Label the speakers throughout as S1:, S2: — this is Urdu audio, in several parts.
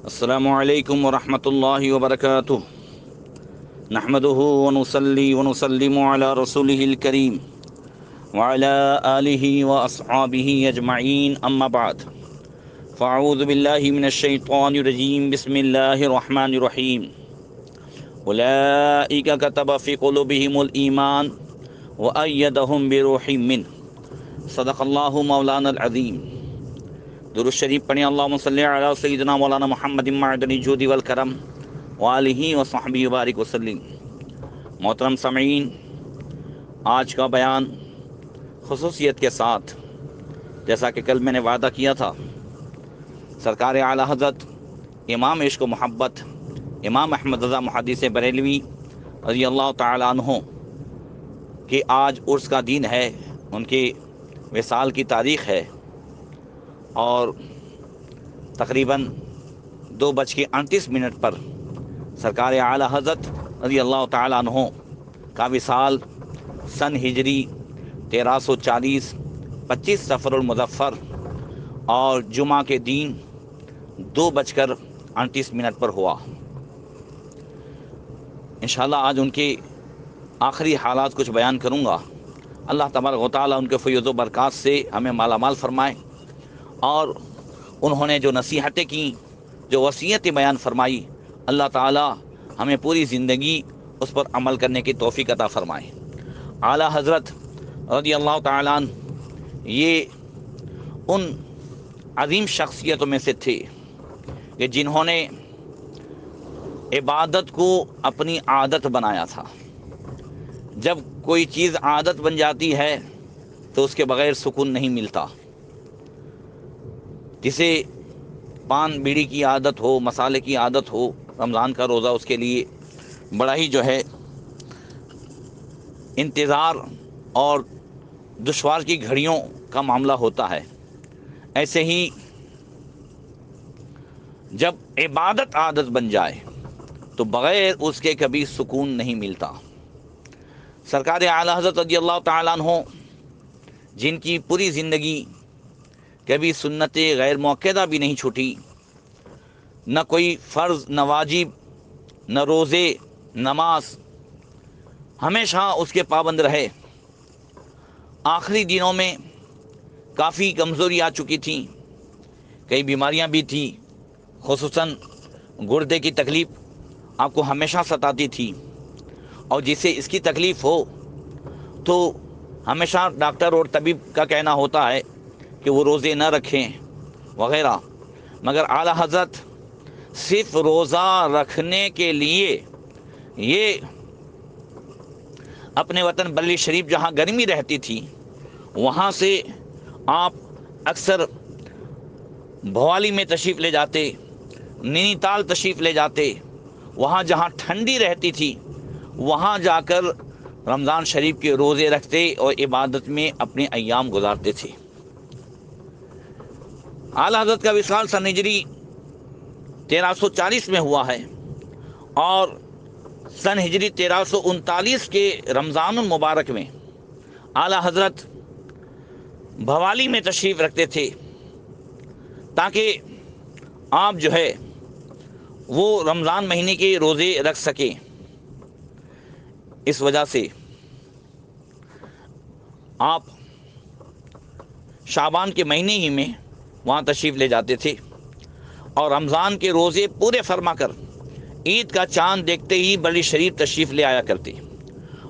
S1: السلام علیکم ورحمۃ اللہ وبرکاتہ نحمده ونصلي ونسلم على رسوله الكريم وعلى آله وأصحابه أجمعين أما بعد فأعوذ بالله من الشيطان الرجيم بسم الله الرحمن الرحيم أولئك كتب في قلوبهم الإيمان وأيدهم بروح منه صدق الله مولانا العظيم۔ درود شریف پڑھیں، اللہم صلی علی سیدنا مولانا محمد معدن الجود والکرم وآلہ وصحبہ وبارک وسلم۔ محترم سامعین، آج کا بیان خصوصیت کے ساتھ، جیسا کہ کل میں نے وعدہ کیا تھا، سرکار اعلی حضرت امام عشق و محبت امام احمد رضا محدث بریلوی رضی اللہ تعالی عنہ کہ آج عرس کا دن ہے، ان کے وصال کی تاریخ ہے، اور تقریباً 2:38 پر سرکار اعلی حضرت رضی اللہ تعالیٰ عنہ کا وصال سن ہجری 1340 25 صفر المظفر اور جمعہ کے دن 2:38 پر ہوا۔ انشاءاللہ آج ان کے آخری حالات کچھ بیان کروں گا۔ اللہ تبارک و تعالیٰ ان کے فیض و برکات سے ہمیں مالا مال فرمائے، اور انہوں نے جو نصیحتیں کیں، جو وصیتیں بیان فرمائی، اللہ تعالیٰ ہمیں پوری زندگی اس پر عمل کرنے کی توفیق عطا فرمائے۔ اعلیٰ حضرت رضی اللہ تعالیٰ عنہ یہ ان عظیم شخصیتوں میں سے تھے کہ جنہوں نے عبادت کو اپنی عادت بنایا تھا۔ جب کوئی چیز عادت بن جاتی ہے تو اس کے بغیر سکون نہیں ملتا۔ جسے پان بیڑی کی عادت ہو، مسالے کی عادت ہو، رمضان کا روزہ اس کے لیے بڑا ہی انتظار اور دشوار کی گھڑیوں کا معاملہ ہوتا ہے، ایسے ہی جب عبادت عادت بن جائے تو بغیر اس کے کبھی سکون نہیں ملتا۔ سرکار اعلی حضرت رضی اللہ تعالیٰ عنہ جن کی پوری زندگی کبھی سنت غیر موقدہ بھی نہیں چھوٹی، نہ کوئی فرض، نہ واجب، نہ روزے، نماز، ہمیشہ اس کے پابند رہے۔ آخری دنوں میں کافی کمزوری آ چکی تھی، کئی بیماریاں بھی تھیں، خصوصاً گردے کی تکلیف آپ کو ہمیشہ ستاتی تھی، اور جسے اس کی تکلیف ہو تو ہمیشہ ڈاکٹر اور طبیب کا کہنا ہوتا ہے کہ وہ روزے نہ رکھیں وغیرہ، مگر اعلیٰ حضرت صرف روزہ رکھنے کے لیے یہ اپنے وطن بریلی شریف جہاں گرمی رہتی تھی وہاں سے آپ اکثر بھوالی میں تشریف لے جاتے، نینی تال تشریف لے جاتے، وہاں جہاں ٹھنڈی رہتی تھی وہاں جا کر رمضان شریف کے روزے رکھتے اور عبادت میں اپنے ایام گزارتے تھے۔ اعلیٰ حضرت کا وصال سن ہجری 1340 میں ہوا ہے، اور سن ہجری 1339 کے رمضان المبارک میں اعلیٰ حضرت بھوالی میں تشریف رکھتے تھے تاکہ آپ وہ رمضان مہینے کے روزے رکھ سکیں۔ اس وجہ سے آپ شعبان کے مہینے ہی میں وہاں تشریف لے جاتے تھے، اور رمضان کے روزے پورے فرما کر عید کا چاند دیکھتے ہی بریلی شریف تشریف لے آیا کرتے،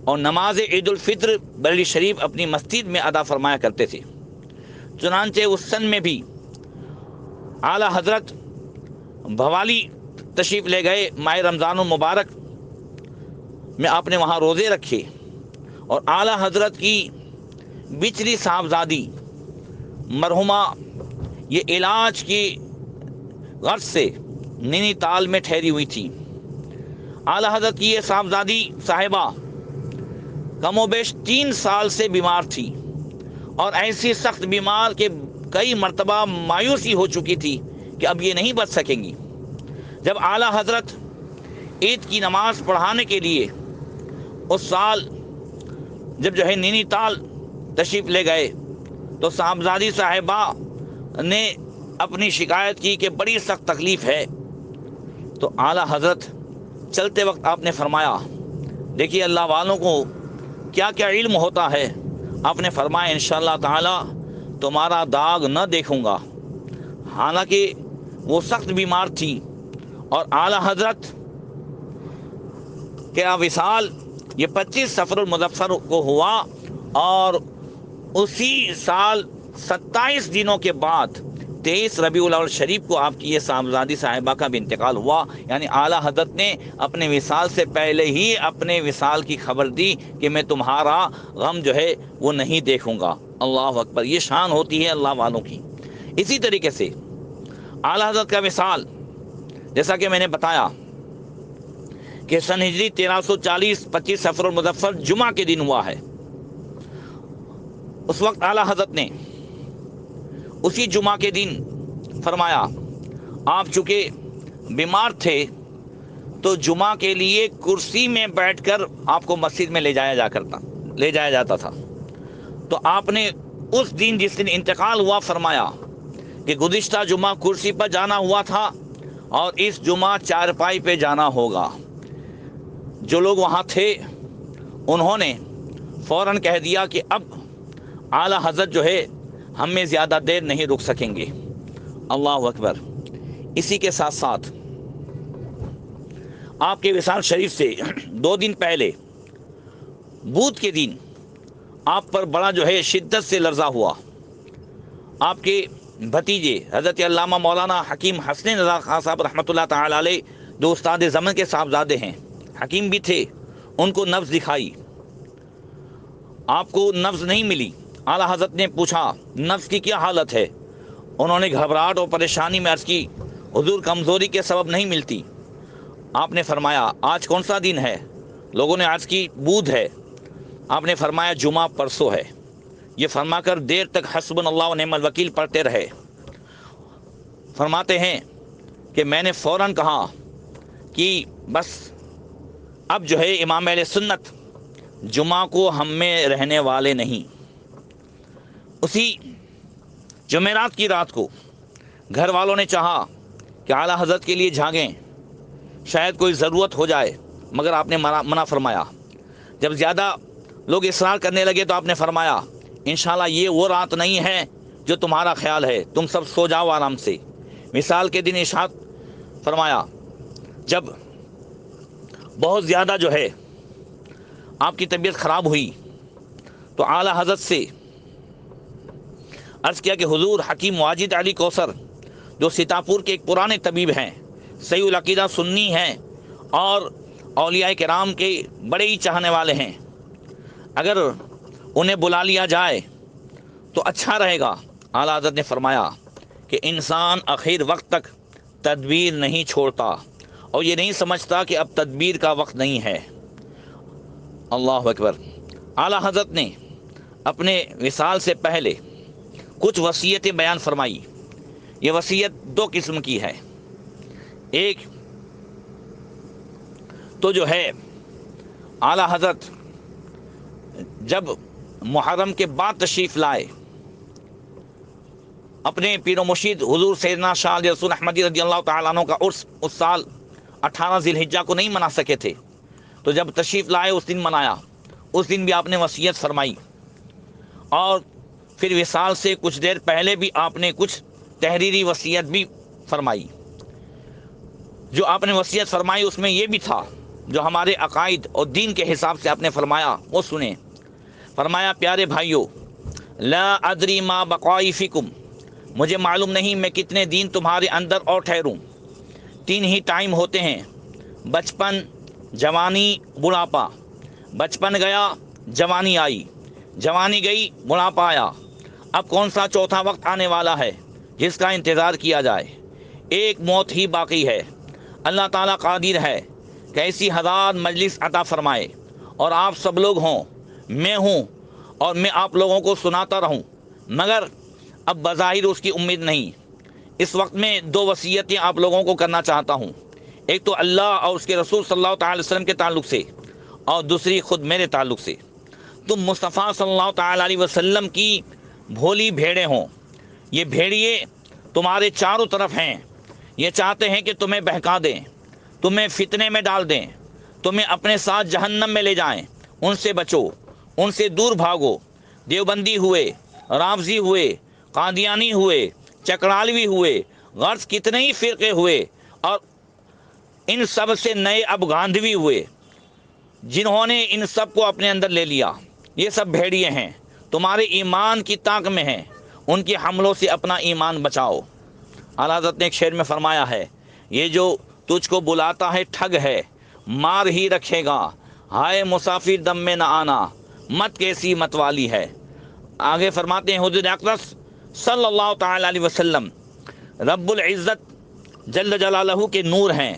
S1: اور نماز عید الفطر بریلی شریف اپنی مسجد میں ادا فرمایا کرتے تھے۔ چنانچہ اس سن میں بھی اعلیٰ حضرت بھوالی تشریف لے گئے، ماہ رمضان المبارک میں آپ نے وہاں روزے رکھے، اور اعلیٰ حضرت کی بچری صاحبزادی مرحومہ یہ علاج کی غرض سے نینی تال میں ٹھہری ہوئی تھی۔ اعلیٰ حضرت کی یہ صاحبزادی صاحبہ کم و بیش 3 سال سے بیمار تھی، اور ایسی سخت بیمار کہ کئی مرتبہ مایوسی ہو چکی تھی کہ اب یہ نہیں بچ سکیں گی۔ جب اعلیٰ حضرت عید کی نماز پڑھانے کے لیے اس سال جب نینی تال تشریف لے گئے تو صاحبزادی صاحبہ نے اپنی شکایت کی کہ بڑی سخت تکلیف ہے، تو اعلیٰ حضرت چلتے وقت آپ نے فرمایا، دیکھیے اللہ والوں کو کیا کیا علم ہوتا ہے. آپ نے فرمایا انشاءاللہ تعالی تمہارا داغ نہ دیکھوں گا. حالانکہ وہ سخت بیمار تھی اور اعلیٰ حضرت کیا وصال یہ 25 صفر المظفر کو ہوا، اور اسی سال 27 دنوں کے بعد 23 ربیع الاول شریف کو آپ کی یہ صاحبزادی صاحبہ کا بھی انتقال ہوا. یعنی اعلیٰ حضرت نے اپنے وصال سے پہلے ہی اپنے وصال کی خبر دی کہ میں تمہارا غم جو ہے وہ نہیں دیکھوں گا. اللہ اکبر، یہ شان ہوتی ہے اللہ والوں کی. اسی طریقے سے اعلیٰ حضرت کا وصال جیسا کہ میں نے بتایا کہ سن ہجری 1340 25 صفر المظفر جمعہ کے دن ہوا ہے. اس وقت اعلیٰ حضرت نے اسی جمعہ کے دن فرمایا، آپ چونکہ بیمار تھے تو جمعہ کے لیے کرسی میں بیٹھ کر آپ کو مسجد میں لے جایا جاتا تھا. تو آپ نے اس دن جس دن انتقال ہوا فرمایا کہ گزشتہ جمعہ کرسی پر جانا ہوا تھا اور اس جمعہ چارپائی پہ جانا ہوگا. جو لوگ وہاں تھے انہوں نے فوراً کہہ دیا کہ اب اعلیٰ حضرت جو ہے ہم میں زیادہ دیر نہیں رک سکیں گے. اللہ اکبر. اسی کے ساتھ ساتھ آپ کے وصال شریف سے 2 دن پہلے بدھ کے دن آپ پر بڑا جو ہے شدت سے لرزہ ہوا. آپ کے بھتیجے حضرت علامہ مولانا حکیم حسن رضا خان صاحب رحمۃ اللہ تعالی علیہ، جو استاد زمن کے صاحبزادے ہیں، حکیم بھی تھے، ان کو نبض دکھائی. آپ کو نبض نہیں ملی. اعلیٰ حضرت نے پوچھا نبض کی کیا حالت ہے؟ انہوں نے گھبراہٹ اور پریشانی میں عرض کی حضور کمزوری کے سبب نہیں ملتی. آپ نے فرمایا آج کون سا دن ہے؟ لوگوں نے عرض کی بدھ ہے. آپ نے فرمایا جمعہ پرسوں ہے. یہ فرما کر دیر تک حسبنا اللہ و نعم الوکیل پڑھتے رہے. فرماتے ہیں کہ میں نے فوراً کہا کہ بس اب جو ہے امام اہل سنت جمعہ کو ہم میں رہنے والے نہیں. اسی جمعرات کی رات کو گھر والوں نے چاہا کہ اعلیٰ حضرت کے لیے جھانگیں، شاید کوئی ضرورت ہو جائے، مگر آپ نے منع فرمایا. جب زیادہ لوگ اصرار کرنے لگے تو آپ نے فرمایا انشاءاللہ یہ وہ رات نہیں ہے جو تمہارا خیال ہے، تم سب سو جاؤ آرام سے. مثال کے دن ارشاد فرمایا جب بہت زیادہ جو ہے آپ کی طبیعت خراب ہوئی تو اعلیٰ حضرت سے عرض کیا کہ حضور حکیم واجد علی کوثر جو سیتاپور کے ایک پرانے طبیب ہیں، صحیح العقیدہ سنی ہیں اور اولیاء کرام کے بڑے ہی چاہنے والے ہیں، اگر انہیں بلا لیا جائے تو اچھا رہے گا. اعلیٰ حضرت نے فرمایا کہ انسان آخر وقت تک تدبیر نہیں چھوڑتا اور یہ نہیں سمجھتا کہ اب تدبیر کا وقت نہیں ہے. اللہ اکبر. اعلیٰ حضرت نے اپنے وصال سے پہلے کچھ وصیتیں بیان فرمائی. یہ وصیت 2 قسم کی ہے. ایک تو جو ہے اعلیٰ حضرت جب محرم کے بعد تشریف لائے، اپنے پیر و مرشد حضور سیدنا شاہ علی رسول احمدی رضی اللہ تعالیٰ عنہ کا عرس اس سال 18 ذی الحجہ کو نہیں منا سکے تھے، تو جب تشریف لائے اس دن منایا. اس دن بھی آپ نے وصیت فرمائی، اور پھر وصال سے کچھ دیر پہلے بھی آپ نے کچھ تحریری وصیت بھی فرمائی. جو آپ نے وصیت فرمائی اس میں یہ بھی تھا جو ہمارے عقائد اور دین کے حساب سے آپ نے فرمایا، وہ سنیں. فرمایا پیارے بھائیو، لا ادری ما بقائی فیکم، مجھے معلوم نہیں میں کتنے دین تمہارے اندر اور ٹھہروں. 3 ہی ٹائم ہوتے ہیں، بچپن، جوانی، بڑھاپا. بچپن گیا، جوانی آئی، جوانی گئی، بڑھاپا آیا. اب کون سا چوتھا وقت آنے والا ہے جس کا انتظار کیا جائے؟ ایک موت ہی باقی ہے. اللہ تعالیٰ قادر ہے کہ ایسی ہزار مجلس عطا فرمائے اور آپ سب لوگ ہوں، میں ہوں، اور میں آپ لوگوں کو سناتا رہوں، مگر اب بظاہر اس کی امید نہیں. اس وقت میں 2 وصیتیں آپ لوگوں کو کرنا چاہتا ہوں. ایک تو اللہ اور اس کے رسول صلی اللہ تعالی وسلم کے تعلق سے، اور دوسری خود میرے تعلق سے. تم مصطفیٰ صلی اللہ تعالی علیہ وسلم کی بھولی بھیڑیں ہوں. یہ بھیڑیے تمہارے چاروں طرف ہیں، یہ چاہتے ہیں کہ تمہیں بہکا دیں، تمہیں فتنے میں ڈال دیں، تمہیں اپنے ساتھ جہنم میں لے جائیں، ان سے بچو، ان سے دور بھاگو۔ دیوبندی ہوئے، رافضی ہوئے، قادیانی ہوئے، چکرالوی ہوئے، غرض کتنے ہی فرقے ہوئے، اور ان سب سے نئے اب گاندھوی ہوئے، جنہوں نے ان سب کو اپنے اندر لے لیا، یہ سب بھیڑیے ہیں، تمہارے ایمان کی طاق میں ہیں، ان کے حملوں سے اپنا ایمان بچاؤ۔ اعلیٰ حضرت نے ایک شعر میں فرمایا ہے، یہ جو تجھ کو بلاتا ہے ٹھگ ہے، مار ہی رکھے گا، ہائے مسافر دم میں نہ آنا، مت کیسی مت والی ہے۔ آگے فرماتے ہیں حضور اقدس صلی اللہ تعالی علیہ وسلم رب العزت جل جلالہ کے نور ہیں۔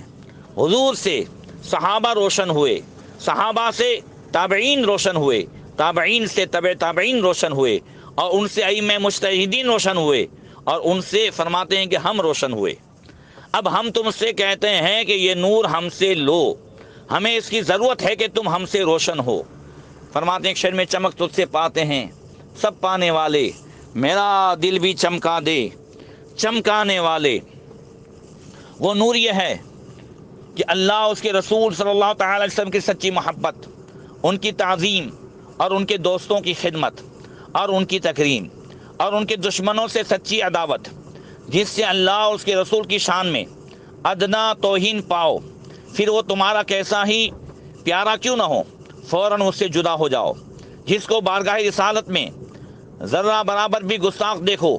S1: حضور سے صحابہ روشن ہوئے، صحابہ سے تابعین روشن ہوئے، تابعین سے تبع تابعین روشن ہوئے، اور ان سے ائمہ مجتہدین روشن ہوئے، اور ان سے فرماتے ہیں کہ ہم روشن ہوئے۔ اب ہم تم سے کہتے ہیں کہ یہ نور ہم سے لو، ہمیں اس کی ضرورت ہے کہ تم ہم سے روشن ہو۔ فرماتے ہیں ایک شعر میں، چمک تجھ سے پاتے ہیں سب پانے والے، میرا دل بھی چمکا دے چمکانے والے۔ وہ نور یہ ہے کہ اللہ، اس کے رسول صلی اللہ تعالی علیہ وسلم کی سچی محبت، ان کی تعظیم، اور ان کے دوستوں کی خدمت، اور ان کی تکریم، اور ان کے دشمنوں سے سچی عداوت، جس سے اللہ اس کے رسول کی شان میں ادنا توہین پاؤ، پھر وہ تمہارا کیسا ہی پیارا کیوں نہ ہو، فوراً اس سے جدا ہو جاؤ۔ جس کو بارگاہ رسالت میں ذرہ برابر بھی گستاخ دیکھو،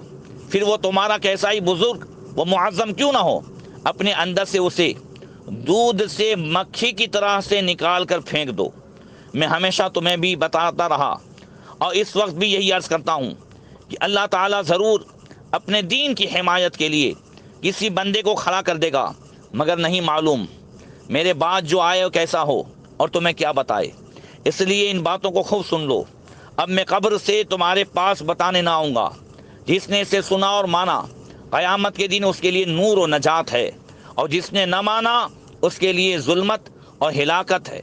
S1: پھر وہ تمہارا کیسا ہی بزرگ و معظم کیوں نہ ہو، اپنے اندر سے اسے دودھ سے مکھی کی طرح سے نکال کر پھینک دو۔ میں ہمیشہ تمہیں بھی بتاتا رہا، اور اس وقت بھی یہی عرض کرتا ہوں کہ اللہ تعالیٰ ضرور اپنے دین کی حمایت کے لیے کسی بندے کو کھڑا کر دے گا، مگر نہیں معلوم میرے بعد جو آئے وہ کیسا ہو اور تمہیں کیا بتائے۔ اس لیے ان باتوں کو خوب سن لو۔ اب میں قبر سے تمہارے پاس بتانے نہ آؤں گا۔ جس نے اسے سنا اور مانا، قیامت کے دن اس کے لیے نور و نجات ہے، اور جس نے نہ مانا اس کے لیے ظلمت اور ہلاکت ہے۔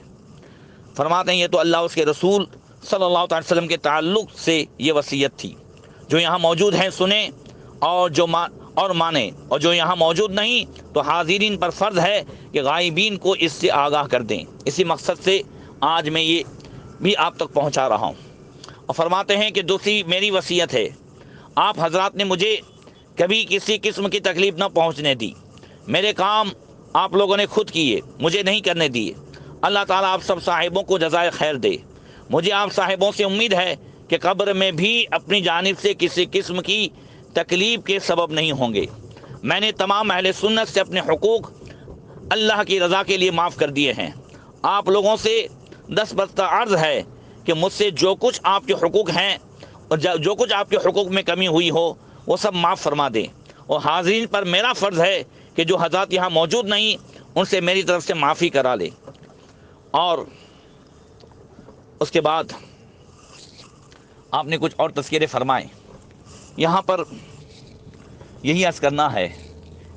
S1: فرماتے ہیں یہ تو اللہ اس کے رسول صلی اللہ علیہ وسلم کے تعلق سے یہ وصیت تھی۔ جو یہاں موجود ہیں سنیں اور مانیں، اور جو یہاں موجود نہیں تو حاضرین پر فرض ہے کہ غائبین کو اس سے آگاہ کر دیں۔ اسی مقصد سے آج میں یہ بھی آپ تک پہنچا رہا ہوں۔ اور فرماتے ہیں کہ دوسری میری وصیت ہے، آپ حضرات نے مجھے کبھی کسی قسم کی تکلیف نہ پہنچنے دی، میرے کام آپ لوگوں نے خود کیے، مجھے نہیں کرنے دیے۔ اللہ تعالیٰ آپ سب صاحبوں کو جزائے خیر دے۔ مجھے آپ صاحبوں سے امید ہے کہ قبر میں بھی اپنی جانب سے کسی قسم کی تکلیف کے سبب نہیں ہوں گے۔ میں نے تمام اہل سنت سے اپنے حقوق اللہ کی رضا کے لیے معاف کر دیے ہیں۔ آپ لوگوں سے دستبردہ عرض ہے کہ مجھ سے جو کچھ آپ کے حقوق ہیں اور جو کچھ آپ کے حقوق میں کمی ہوئی ہو وہ سب معاف فرما دیں، اور حاضرین پر میرا فرض ہے کہ جو حضرات یہاں موجود نہیں ان سے میری طرف سے معافی کرا لیں۔ اور اس کے بعد آپ نے کچھ اور تذکرے فرمائے۔ یہاں پر یہی عرض کرنا ہے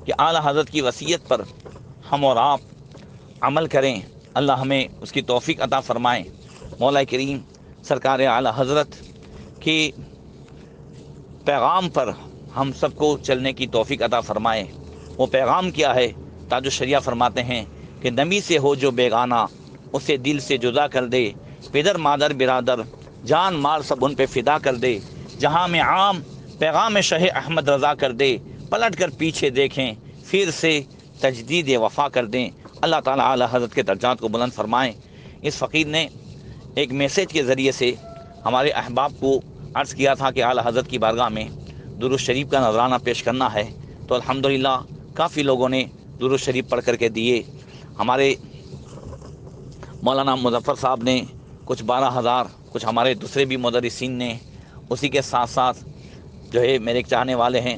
S1: کہ اعلیٰ حضرت کی وصیت پر ہم اور آپ عمل کریں، اللہ ہمیں اس کی توفیق عطا فرمائے۔ مولا کریم سرکار اعلیٰ حضرت کی پیغام پر ہم سب کو چلنے کی توفیق عطا فرمائے۔ وہ پیغام کیا ہے؟ تاج الشریعہ فرماتے ہیں کہ نبی سے ہو جو بیگانہ، اسے دل سے جدا کر دے، پدر مادر برادر جان مال سب ان پہ فدا کر دے، جہاں میں عام پیغام شہ احمد رضا کر دے، پلٹ کر پیچھے دیکھیں پھر سے تجدید وفا کر دیں۔ اللہ تعالیٰ اعلیٰ حضرت کے درجات کو بلند فرمائیں۔ اس فقیر نے ایک میسیج کے ذریعے سے ہمارے احباب کو عرض کیا تھا کہ اعلیٰ حضرت کی بارگاہ میں درود شریف کا نذرانہ پیش کرنا ہے، تو الحمدللہ کافی لوگوں نے درود شریف پڑھ کر کے دیے۔ ہمارے مولانا مظفر صاحب نے کچھ 12,000، کچھ ہمارے دوسرے بھی مدرسین نے، اسی کے ساتھ ساتھ جو ہے میرے ایک چاہنے والے ہیں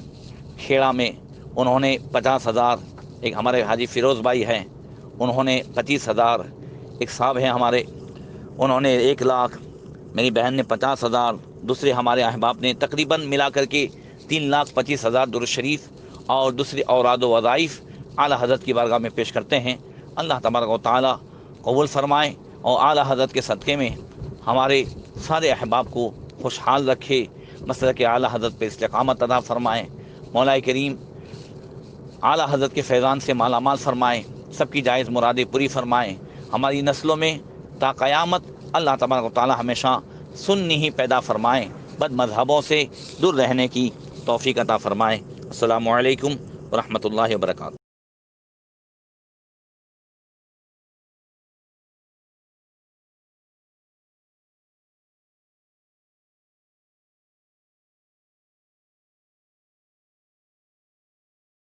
S1: کھیڑا میں، انہوں نے 50,000، ایک ہمارے حاجی فیروز بھائی ہیں انہوں نے 25,000، ایک صاحب ہیں ہمارے انہوں نے 1 لاکھ، میری بہن نے 50,000، دوسرے ہمارے احباب نے تقریباً ملا کر کے 3,25,000 درود شریف اور دوسری اوراد و وظائف اعلیٰ حضرت کی بارگاہ میں پیش کرتے ہیں۔ اللہ تبارک و تعالیٰ قبول فرمائے اور اعلیٰ حضرت کے صدقے میں ہمارے سارے احباب کو خوشحال رکھے، مسلک اعلیٰ حضرت پہ استقامت عطا فرمائے۔ مولا کریم اعلیٰ حضرت کے فیضان سے مالا مال فرمائے، سب کی جائز مرادیں پوری فرمائیں. ہماری نسلوں میں تا قیامت اللہ تبارک و تعالی ہمیشہ سنی ہی پیدا فرمائیں. بد مذہبوں سے دور رہنے کی توفیق عطا فرمائیں. السلام علیکم ورحمۃ اللہ وبرکاتہ.